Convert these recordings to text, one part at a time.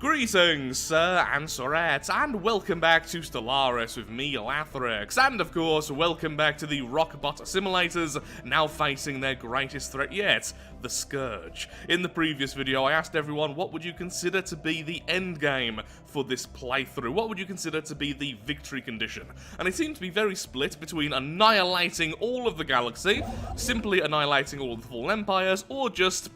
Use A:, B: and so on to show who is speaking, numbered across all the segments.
A: Greetings, sir and sirettes, and welcome back to Stellaris with me, Lathrix, and of course, welcome back to the Rockbot simulators, now facing their greatest threat yet, the Scourge. In the previous video, I asked everyone what would you consider to be the end game for this playthrough, what would you consider to be the victory condition, and it seemed to be very split between annihilating all of the galaxy, simply annihilating all of the fallen empires, or just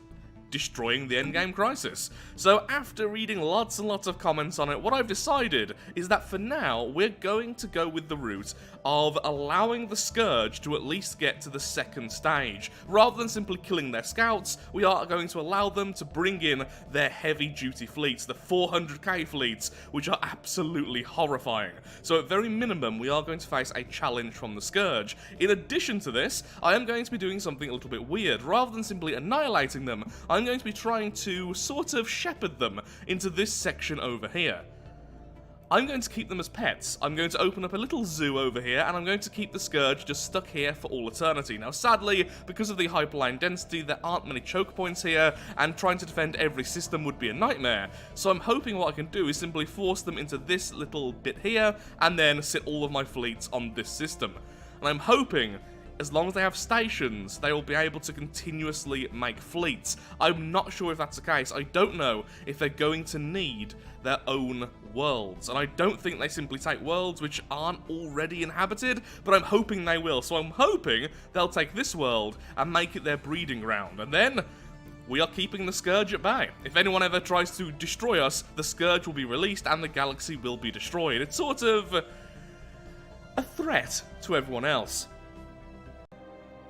A: destroying the endgame crisis. So after reading lots and lots of comments on it, what I've decided is that for now, we're going to go with the route of allowing the Scourge to at least get to the second stage. Rather than simply killing their scouts, we are going to allow them to bring in their heavy-duty fleets, the 400k fleets, which are absolutely horrifying. So at very minimum, we are going to face a challenge from the Scourge. In addition to this, I am going to be doing something a little bit weird. Rather than simply annihilating them, I'm going to be trying to sort of shepherd them into this section over here. I'm going to keep them as pets. I'm going to open up a little zoo over here, and I'm going to keep the Scourge just stuck here for all eternity. Now, sadly, because of the hyperline density, there aren't many choke points here, and trying to defend every system would be a nightmare. So I'm hoping what I can do is simply force them into this little bit here, and then sit all of my fleets on this system. And I'm hoping, as long as they have stations, they will be able to continuously make fleets. I'm not sure if that's the case. I don't know if they're going to need their own worlds. And I don't think they simply take worlds which aren't already inhabited, but I'm hoping they will. So I'm hoping they'll take this world and make it their breeding ground. And then we are keeping the Scourge at bay. If anyone ever tries to destroy us, the Scourge will be released and the galaxy will be destroyed. It's sort of a threat to everyone else.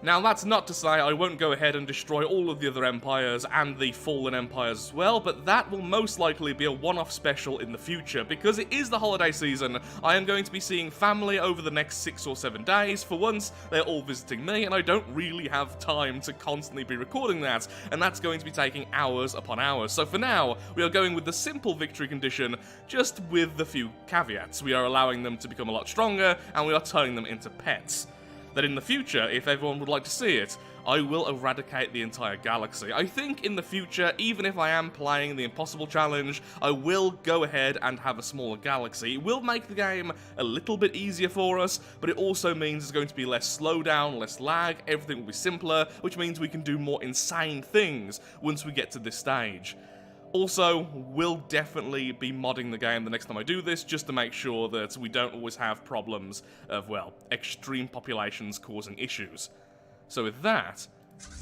A: Now, that's not to say I won't go ahead and destroy all of the other empires and the fallen empires as well, but that will most likely be a one-off special in the future. Because it is the holiday season, I am going to be seeing family over the next 6 or 7 days. For once, they're all visiting me, and I don't really have time to constantly be recording that, and that's going to be taking hours upon hours. So for now, we are going with the simple victory condition, just with the few caveats. We are allowing them to become a lot stronger, and we are turning them into pets. That in the future, if everyone would like to see it, I will eradicate the entire galaxy. I think in the future, even if I am playing the impossible challenge, I will go ahead and have a smaller galaxy. It will make the game a little bit easier for us, but it also means there's going to be less slowdown, less lag, everything will be simpler, which means we can do more insane things once we get to this stage. Also, we'll definitely be modding the game the next time I do this, just to make sure that we don't always have problems of, well, extreme populations causing issues. So with that,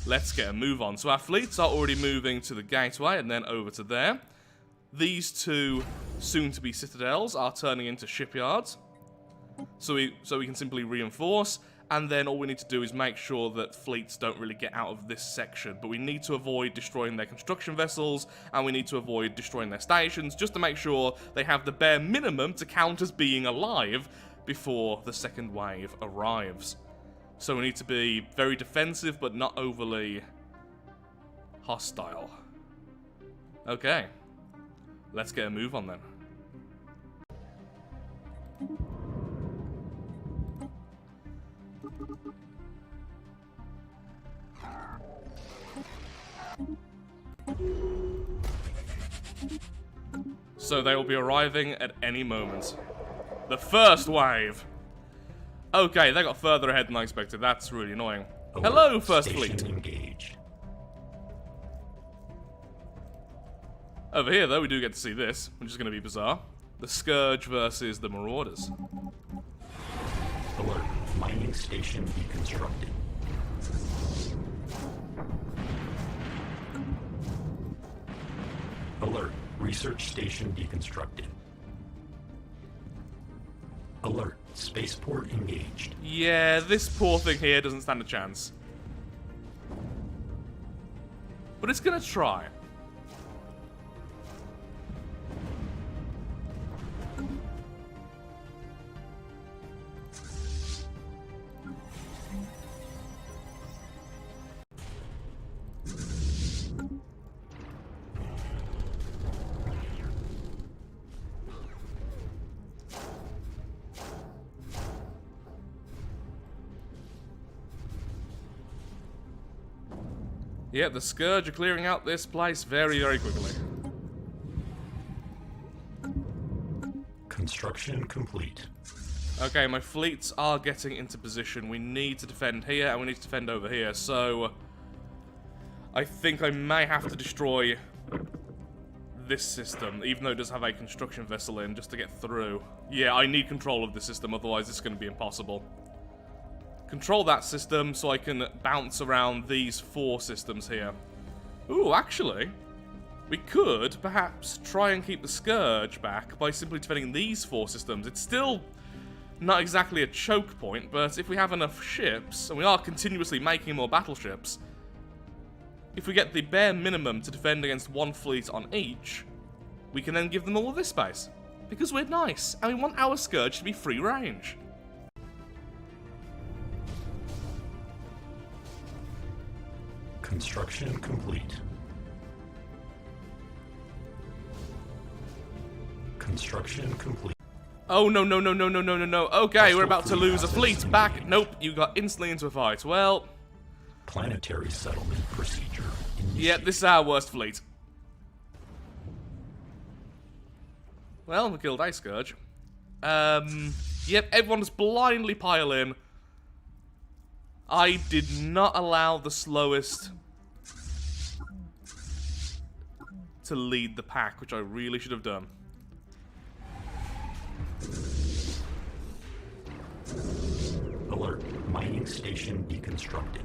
A: let's get a move on. So our fleets are already moving to the gateway and then over to there. These two soon-to-be citadels are turning into shipyards. So we can simply reinforce. And then all we need to do is make sure that fleets don't really get out of this section. But we need to avoid destroying their construction vessels, and we need to avoid destroying their stations, just to make sure they have the bare minimum to count as being alive before the second wave arrives. So we need to be very defensive, but not overly hostile. Okay, let's get a move on then. So they will be arriving at any moment. The first wave! Okay, they got further ahead than I expected. That's really annoying. Hello, First Fleet!
B: Engaged.
A: Over here, though, we do get to see this, which is going to be bizarre. The Scourge versus the Marauders.
B: Alert. Mining station deconstructed. Alert. Research station deconstructed. Alert. Spaceport engaged.
A: Yeah, this poor thing here doesn't stand a chance. But it's gonna try. Yeah, the Scourge are clearing out this place very, very quickly.
B: Construction complete.
A: Okay, my fleets are getting into position. We need to defend here, and we need to defend over here, so... I think I may have to destroy this system, even though it does have a construction vessel in, just to get through. Yeah, I need control of the system, otherwise it's going to be impossible. Control that system so I can bounce around these 4 systems here. Ooh, actually, we could perhaps try and keep the Scourge back by simply defending these 4 systems. It's still not exactly a choke point, but if we have enough ships, and we are continuously making more battleships, if we get the bare minimum to defend against 1 fleet on each, we can then give them all of this space. Because we're nice, and we want our Scourge to be free range.
B: Construction complete. Construction complete.
A: Oh, no, no, no, no, no, no, no, no. Okay, we're about to lose a fleet back. Nope, you got instantly into a fight. Well...
B: Planetary settlement procedure initiated.
A: Yeah, this is our worst fleet. Well, we killed a Scourge. Yep, everyone just blindly pile in. I did not allow the slowest to lead the pack, which I really should have done.
B: Alert. Mining station deconstructed.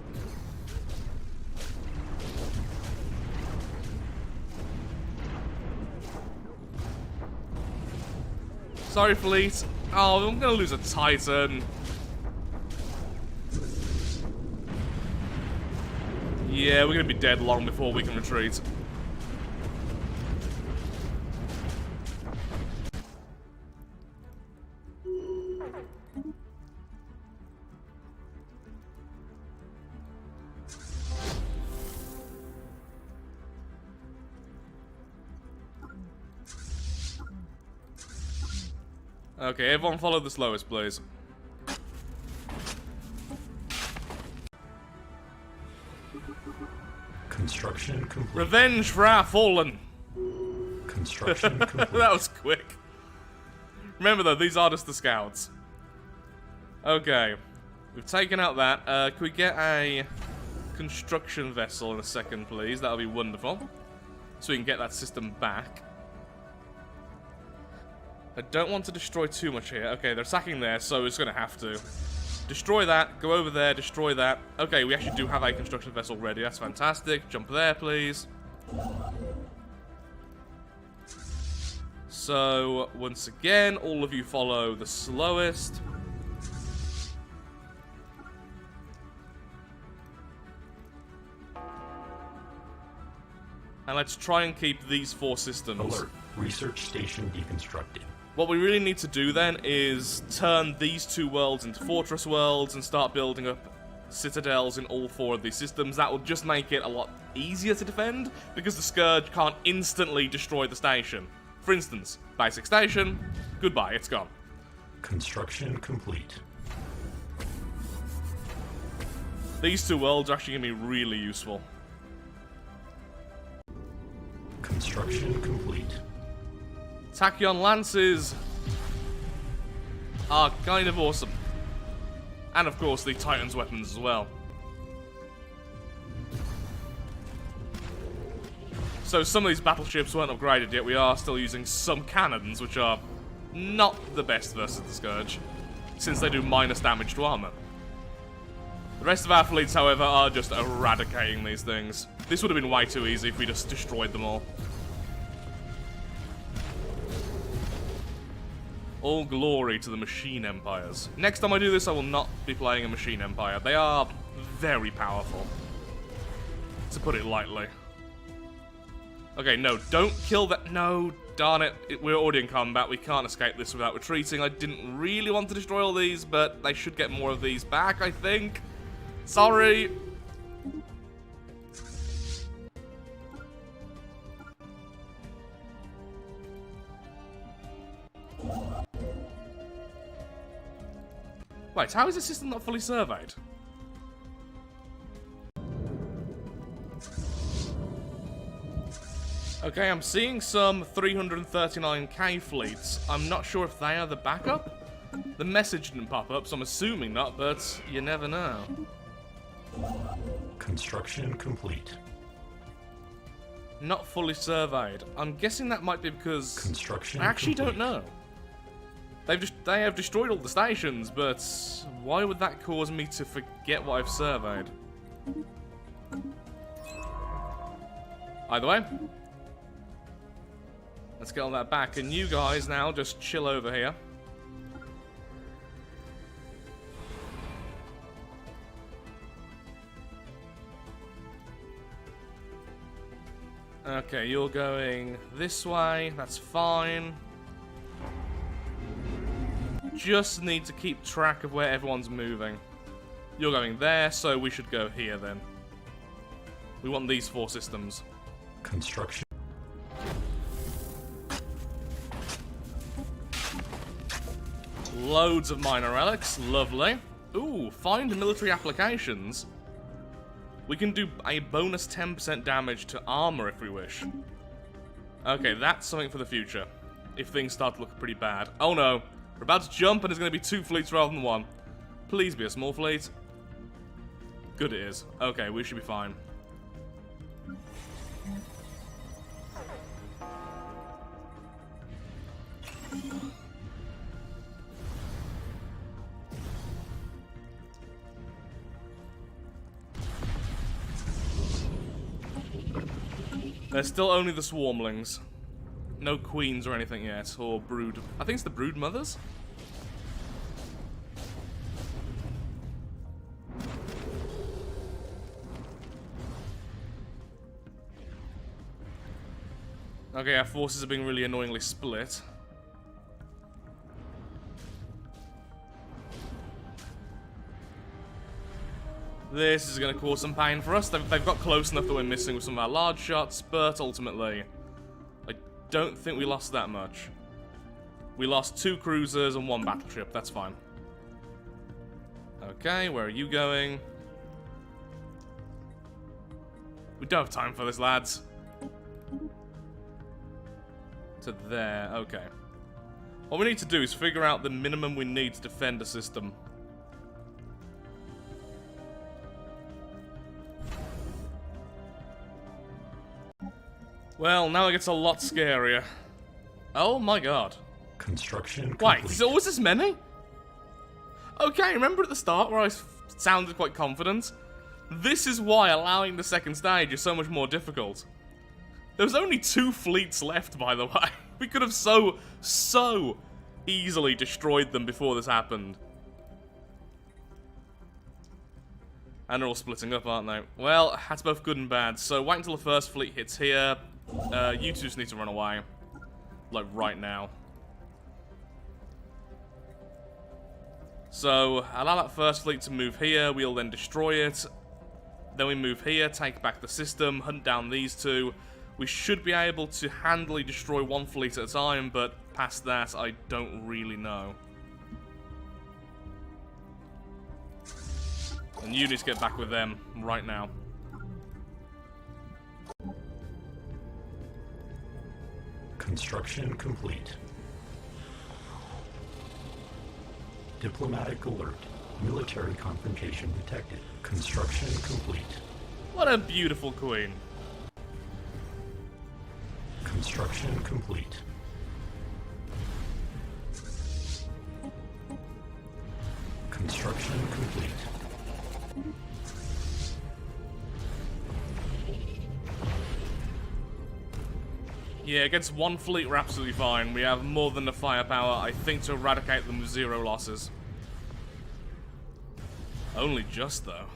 A: Sorry, fleet. Oh, I'm gonna lose a Titan. Yeah, we're gonna be dead long before we can retreat. Okay, everyone follow the slowest, please.
B: Construction complete.
A: Revenge for our fallen.
B: Construction complete.
A: That was quick. Remember though, these are just the scouts. Okay, we've taken out that. Can we get a construction vessel in a second, please? That would be wonderful. So we can get that system back. I don't want to destroy too much here. Okay, they're attacking there, so it's going to have to. Destroy that, go over there, destroy that. Okay, we actually do have a construction vessel ready. That's fantastic. Jump there, please. So, once again, all of you follow the slowest. And let's try and keep these 4 systems.
B: Alert. Research station deconstructed.
A: What we really need to do then is turn these 2 worlds into fortress worlds and start building up citadels in all 4 of these systems. That will just make it a lot easier to defend because the Scourge can't instantly destroy the station. For instance, basic station, goodbye, it's gone.
B: Construction complete.
A: These 2 worlds are actually going to be really useful.
B: Construction complete.
A: Tachyon Lances are kind of awesome. And of course the Titan's weapons as well. So some of these battleships weren't upgraded yet. We are still using some cannons, which are not the best versus the Scourge, since they do minus damage to armor. The rest of our fleets, however, are just eradicating these things. This would have been way too easy if we just destroyed them all. All glory to the machine empires. Next time I do this, I will not be playing a machine empire. They are very powerful, to put it lightly. Okay, no, don't kill that. No, darn it. We're already in combat. We can't escape this without retreating. I didn't really want to destroy all these, but they should get more of these back, I think. Sorry. Wait, how is the system not fully surveyed? Okay, I'm seeing some 339k fleets. I'm not sure if they are the backup. The message didn't pop up, so I'm assuming not, but you never know.
B: Construction complete.
A: Not fully surveyed. I'm guessing that might be because
B: Construction
A: I actually
B: complete.
A: don't know. They have destroyed all the stations, but why would that cause me to forget what I've surveyed? Either way, let's get all that back, and you guys now just chill over here. Okay, you're going this way, that's fine. Just need to keep track of where everyone's moving. You're going there, so we should go here then. We want these 4 systems.
B: Construction.
A: Loads of minor relics, lovely. Ooh, find military applications. We can do a bonus 10% damage to armor if we wish. Okay, that's something for the future. If things start to look pretty bad. Oh no, we're about to jump and there's going to be 2 fleets rather than 1. Please be a small fleet. Good it is. Okay, we should be fine. There's still only the swarmlings. No queens or anything yet, or brood. I think it's the brood mothers? Okay, our forces are being really annoyingly split. This is going to cause some pain for us. They've got close enough that we're missing with some of our large shots, but ultimately, I don't think we lost that much. We lost 2 cruisers and 1 battleship, that's fine. Okay, where are you going? We don't have time for this, lads. To there, okay. What we need to do is figure out the minimum we need to defend a system. Well, now it gets a lot scarier. Oh my god.
B: Construction
A: Wait,
B: complete.
A: so was this many? Okay, remember at the start where I sounded quite confident? This is why allowing the second stage is so much more difficult. There was only 2 fleets left, by the way. We could have so easily destroyed them before this happened. And they're all splitting up, aren't they? Well, that's both good and bad. So wait until the first fleet hits here. You two just need to run away. Like, right now. So, allow that first fleet to move here. We'll then destroy it. Then we move here, take back the system, hunt down these 2. We should be able to handily destroy 1 fleet at a time, but past that, I don't really know. And you need to get back with them right now.
B: Construction complete. Diplomatic alert. Military confrontation detected. Construction complete.
A: What a beautiful queen.
B: Construction complete. Construction complete.
A: Yeah, against 1 fleet we're absolutely fine. We have more than the firepower, I think, to eradicate them with 0 losses. Only just, though.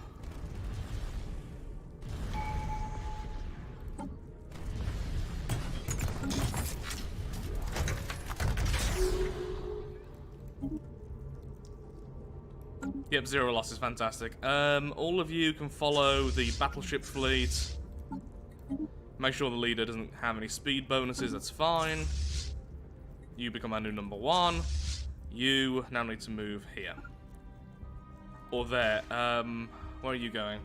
A: Yep, 0 losses, fantastic. All of you can follow the battleship fleet. Make sure the leader doesn't have any speed bonuses, that's fine. You become our new number 1. You now need to move here. Or there. Where are you going?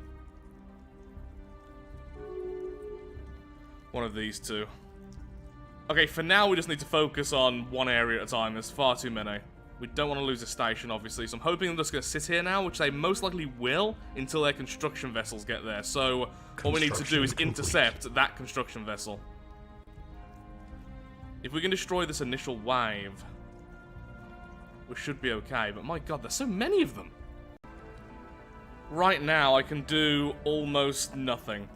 A: One of these 2. Okay, for now we just need to focus on one area at a time. There's far too many. We don't want to lose a station, obviously, so I'm hoping they're just going to sit here now, which they most likely will until their construction vessels get there. So what we need to do is intercept that construction vessel. If we can destroy this initial wave, we should be okay. But my god, there's so many of them. Right now, I can do almost nothing.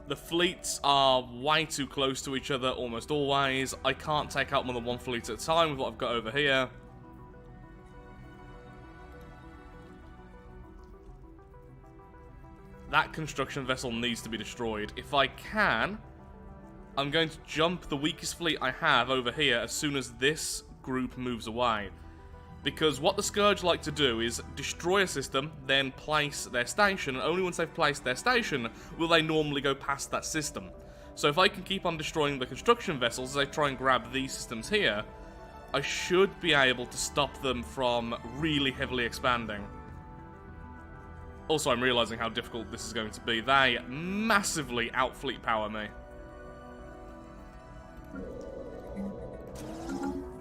A: The fleets are way too close to each other almost always. I can't take out more than one fleet at a time with what I've got over here. That construction vessel needs to be destroyed. If I can, I'm going to jump the weakest fleet I have over here as soon as this group moves away. Because what the Scourge like to do is destroy a system, then place their station, and only once they've placed their station will they normally go past that system. So if I can keep on destroying the construction vessels as I try and grab these systems here, I should be able to stop them from really heavily expanding. Also, I'm realizing how difficult this is going to be. They massively outfleet power me.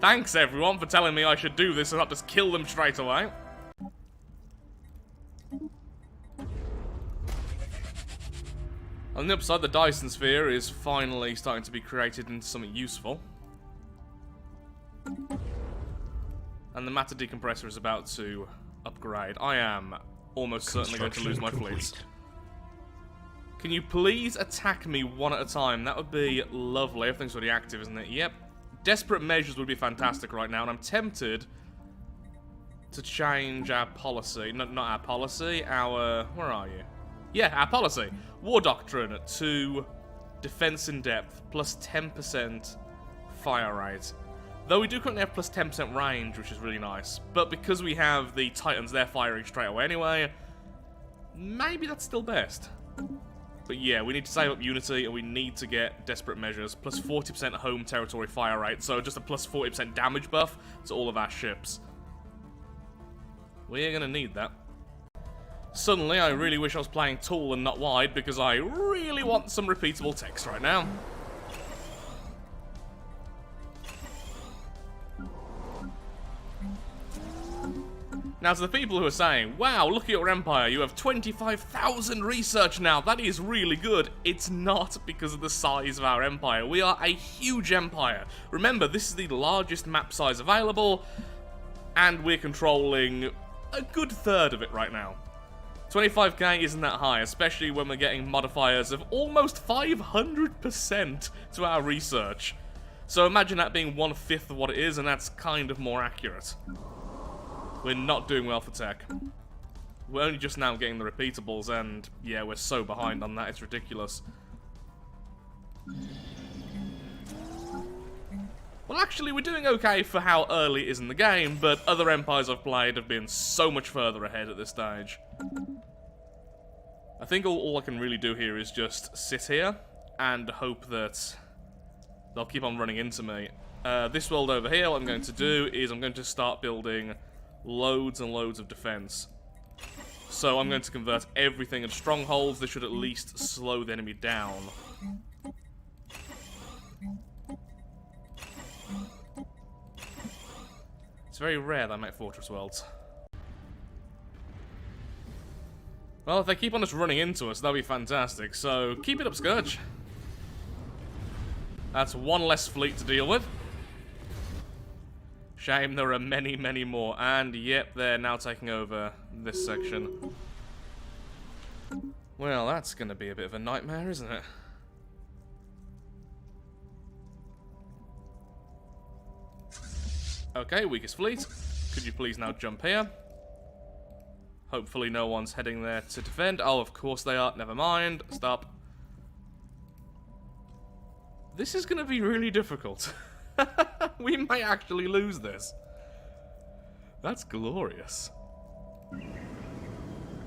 A: Thanks, everyone, for telling me I should do this and not just kill them straight away. On the upside, the Dyson Sphere is finally starting to be created into something useful. And the matter decompressor is about to upgrade. I am almost certainly going to lose my fleets. Can you please attack me one at a time? That would be lovely. Everything's already active, isn't it? Yep. Desperate measures would be fantastic right now, and I'm tempted to change our policy. Not our policy, our... Where are you? Yeah, our policy. War Doctrine to defense in depth, plus 10% fire rate. Though we do currently have plus 10% range, which is really nice. But because we have the Titans, they're firing straight away anyway, maybe that's still best. But yeah, we need to save up Unity, and we need to get Desperate Measures, plus 40% home territory fire rate, so just a plus 40% damage buff to all of our ships. We're gonna need that. Suddenly, I really wish I was playing Tool and not Wide, because I really want some repeatable text right now. Now, to the people who are saying, wow, look at your empire, you have 25,000 research now, that is really good. It's not because of the size of our empire. We are a huge empire. Remember, this is the largest map size available, and we're controlling a good third of it right now. 25k isn't that high, especially when we're getting modifiers of almost 500% to our research. So imagine that being 1/5 of what it is, and that's kind of more accurate. We're not doing well for tech. We're only just now getting the repeatables, and yeah, we're so behind on that, it's ridiculous. Well, actually, we're doing okay for how early it is in the game, but other empires I've played have been so much further ahead at this stage. I think all I can really do here is just sit here and hope that they'll keep on running into me. This world over here, what I'm going to do is I'm going to start building loads and loads of defense. So I'm going to convert everything into strongholds. This should at least slow the enemy down. It's very rare that I make fortress worlds. Well, if they keep on just running into us, that'll be fantastic. So keep it up, Scourge. That's one less fleet to deal with. Shame there are many, many more. And yep, they're now taking over this section. Well, that's going to be a bit of a nightmare, isn't it? Okay, weakest fleet. Could you please now jump here? Hopefully no one's heading there to defend. Oh, of course they are. Never mind. Stop. This is going to be really difficult. We may actually lose this. That's glorious.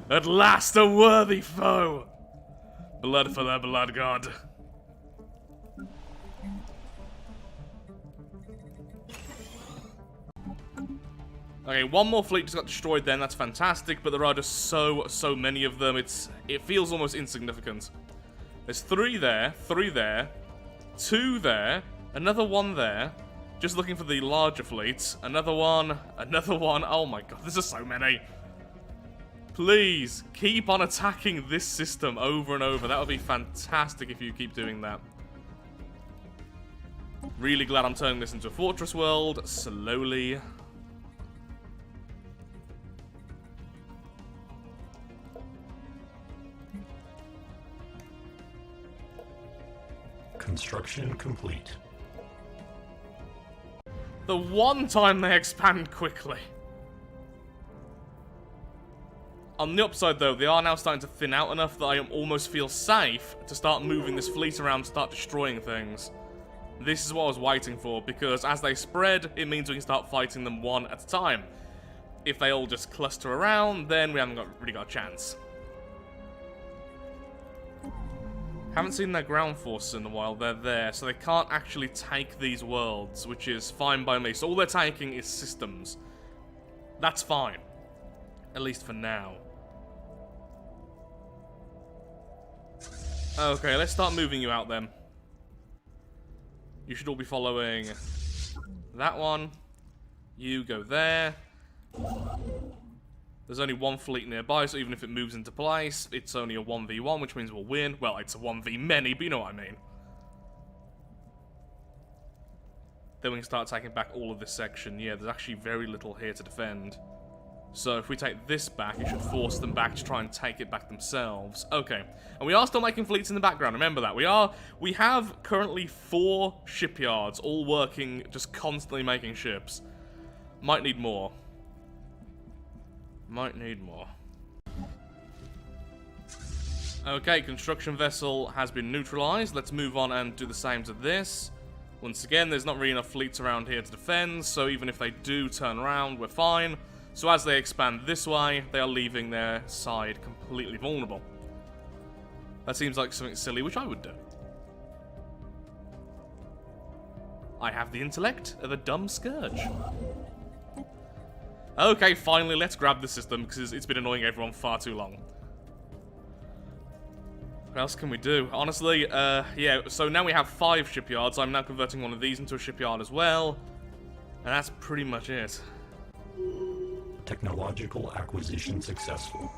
A: At last, a worthy foe! Blood for the blood god. Okay, one more fleet just got destroyed then, that's fantastic, but there are just so many of them, it feels almost insignificant. There's 3 there, 2 there, Another one there. Just looking for the larger fleets. Another one. Another one. Oh my god, there's just so many. Please, keep on attacking this system over and over. That would be fantastic if you keep doing that. Really glad I'm turning this into a fortress world. Slowly.
B: Construction complete.
A: The one time they expand quickly. On the upside, though, they are now starting to thin out enough that I almost feel safe to start moving this fleet around, start destroying things. This is what I was waiting for, because as they spread, it means we can start fighting them one at a time. If they all just cluster around, then we haven't really got a chance. Haven't seen their ground forces in a while. They're there, so they can't actually take these worlds, which is fine by me. So all they're taking is systems. That's fine. At least for now. Okay, let's start moving you out then. You should all be following that one. You go there. There's only one fleet nearby, so even if it moves into place, it's only a 1v1, which means we'll win. Well, it's a 1v many, but you know what I mean. Then we can start taking back all of this section. Yeah, there's actually very little here to defend. So if we take this back, it should force them back to try and take it back themselves. Okay, and we are still making fleets in the background, remember that. We have currently 4 shipyards, all working, just constantly making ships. Might need more. Might need more. Okay, construction vessel has been neutralized. Let's move on and do the same to this. Once again, there's not really enough fleets around here to defend, so even if they do turn around, we're fine. So as they expand this way, they are leaving their side completely vulnerable. That seems like something silly, which I would do. I have the intellect of a dumb Scourge. Okay, finally, let's grab the system, because it's been annoying everyone far too long. What else can we do? Honestly, yeah, so now we have 5 shipyards. I'm now converting one of these into a shipyard as well. And that's pretty much it.
B: Technological acquisition successful.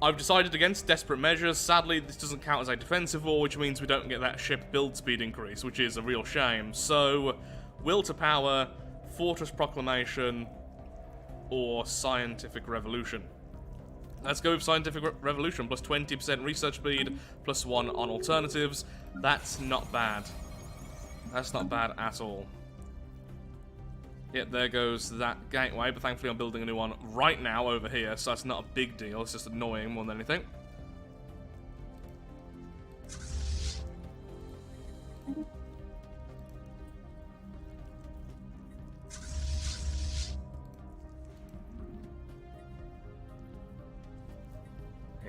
A: I've decided against desperate measures. Sadly, this doesn't count as a defensive war, which means we don't get that ship build speed increase, which is a real shame. So, will to power, fortress proclamation, or scientific revolution. Let's go with scientific revolution, plus 20% research speed, plus 1 on alternatives. That's not bad. That's not bad at all. Yep, there goes that gateway, but thankfully I'm building a new one right now over here, so that's not a big deal, it's just annoying more than anything.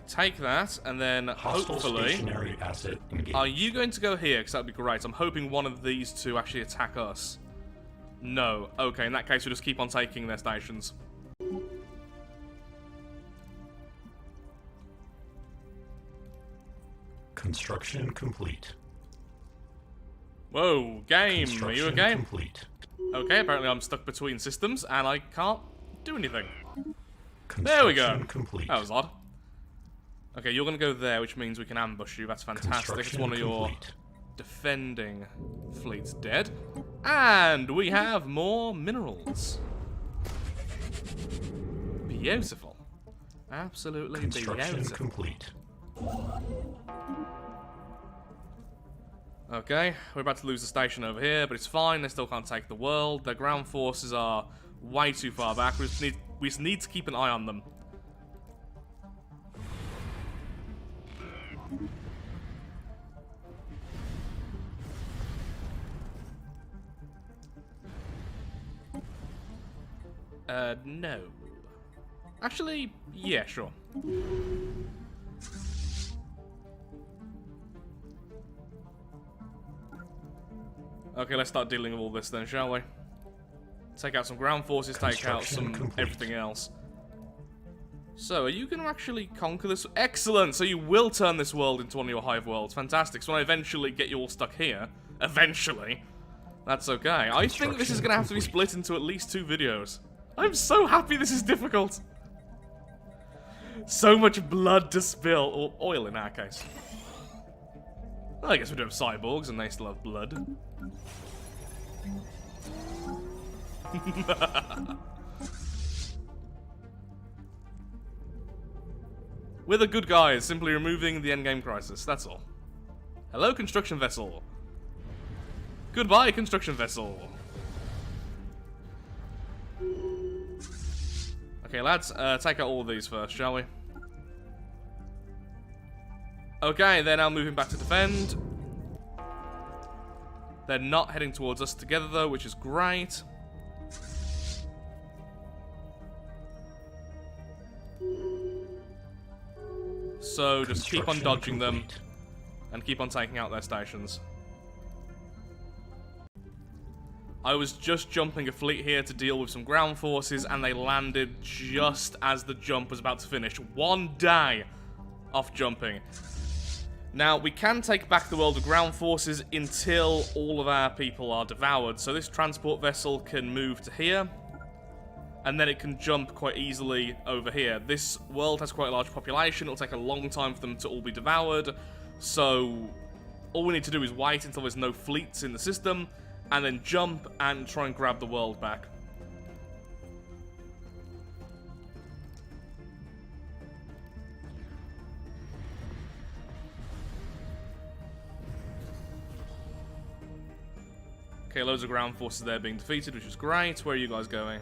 A: Take that, and then hopefully...
B: Stationary asset engaged.
A: Are you going to go here? Because that would be great. I'm hoping one of these two actually attack us. No. Okay, in that case, we'll just keep on taking their stations.
B: Construction complete.
A: Whoa, game. Are you okay?
B: Complete.
A: Okay, apparently I'm stuck between systems, and I can't do anything. There we go.
B: Complete.
A: That was odd. Okay, you're going to go there, which means we can ambush you. That's fantastic. It's one of your defending fleets dead. And we have more minerals. Beautiful. Absolutely
B: Construction
A: beautiful.
B: complete.
A: Okay, we're about to lose the station over here, but it's fine. They still can't take the world. Their ground forces are way too far back. We just need to keep an eye on them. No. Actually, yeah, sure. Okay, let's start dealing with all this then, shall we? Take out some ground forces, take out some everything else. So, are you going to actually conquer this? Excellent! So you will turn this world into one of your hive worlds. Fantastic. So when I eventually get you all stuck here, eventually, that's okay. I think this is going to have to be split into at least 2 videos. I'm so happy this is difficult. So much blood to spill. Or oil in our case. I guess we do have cyborgs and they still have blood. We're the good guys, simply removing the endgame crisis, that's all. Hello, construction vessel. Goodbye, construction vessel. Okay, lads, take out all of these first, shall we? Okay, they're now moving back to defend. They're not heading towards us together, though, which is great. So just keep on dodging them and keep on taking out their stations. I was just jumping a fleet here to deal with some ground forces, and they landed just as the jump was about to finish. 1 day off jumping. Now, we can take back the world of ground forces until all of our people are devoured. So this transport vessel can move to here, and then it can jump quite easily over here. This world has quite a large population. It'll take a long time for them to all be devoured. So all we need to do is wait until there's no fleets in the system, and then jump and try and grab the world back. Okay, loads of ground forces there being defeated, which is great. Where are you guys going?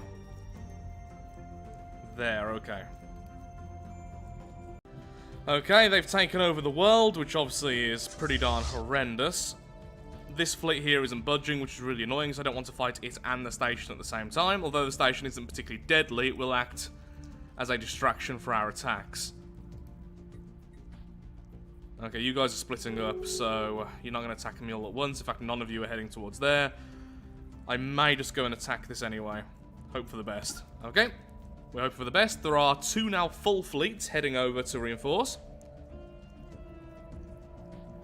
A: There, okay. Okay, they've taken over the world, which obviously is pretty darn horrendous. This fleet here isn't budging, which is really annoying, so I don't want to fight it and the station at the same time. Although the station isn't particularly deadly, it will act as a distraction for our attacks. Okay, you guys are splitting up, so you're not going to attack me all at once. In fact, none of you are heading towards there. I may just go and attack this anyway. Hope for the best. Okay, we hope for the best. There are 2 now full fleets heading over to reinforce.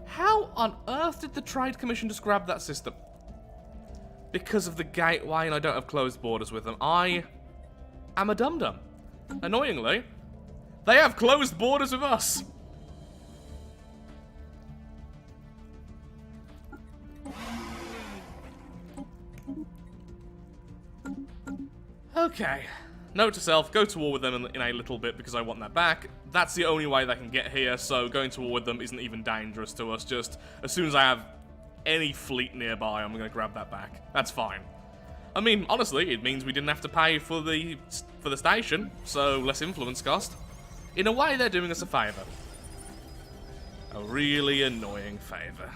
A: How on earth did the Trade Commission just grab that system? Because of the gateway and I don't have closed borders with them. I am a dum-dum. Annoyingly, they have closed borders with us. Okay. Note to self, go to war with them in a little bit because I want that back. That's the only way they can get here, so going to war with them isn't even dangerous to us. Just as soon as I have any fleet nearby, I'm going to grab that back. That's fine. I mean, honestly, it means we didn't have to pay for the station, so less influence cost. In a way, they're doing us a favour. A really annoying favour.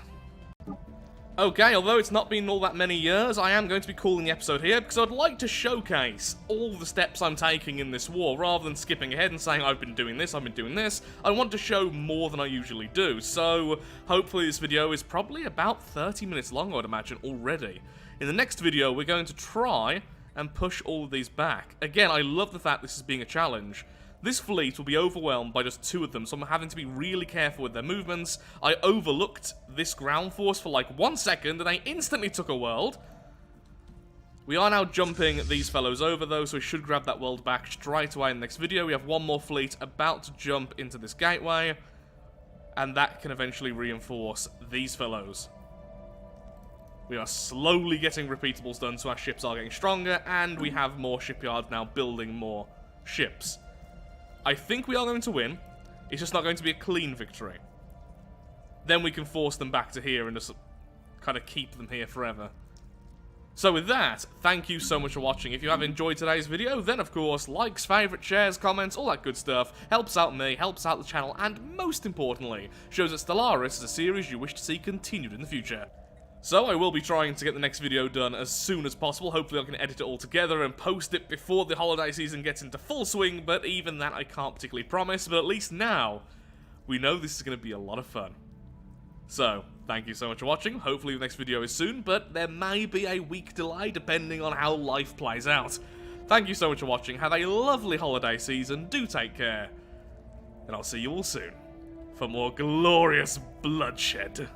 A: Okay, although it's not been all that many years, I am going to be calling the episode here because I'd like to showcase all the steps I'm taking in this war, rather than skipping ahead and saying I've been doing this, I've been doing this. I want to show more than I usually do, so hopefully this video is probably about 30 minutes long, I would imagine, already. In the next video, we're going to try and push all of these back. Again, I love the fact this is being a challenge. This fleet will be overwhelmed by just 2 of them, so I'm having to be really careful with their movements. I overlooked this ground force for like 1 second, and they instantly took a world. We are now jumping these fellows over, though, so we should grab that world back straight away in the next video. We have 1 more fleet about to jump into this gateway, and that can eventually reinforce these fellows. We are slowly getting repeatables done, so our ships are getting stronger, and we have more shipyards now building more ships. I think we are going to win. It's just not going to be a clean victory. Then we can force them back to here and just kind of keep them here forever. So with that, thank you so much for watching. If you have enjoyed today's video, then of course, likes, favourites, shares, comments, all that good stuff helps out me, helps out the channel, and most importantly, shows that Stellaris is a series you wish to see continued in the future. So I will be trying to get the next video done as soon as possible. Hopefully I can edit it all together and post it before the holiday season gets into full swing, but even that I can't particularly promise, but at least now, we know this is going to be a lot of fun. So, thank you so much for watching. Hopefully the next video is soon, but there may be a week delay depending on how life plays out. Thank you so much for watching. Have a lovely holiday season. Do take care. And I'll see you all soon for more glorious bloodshed.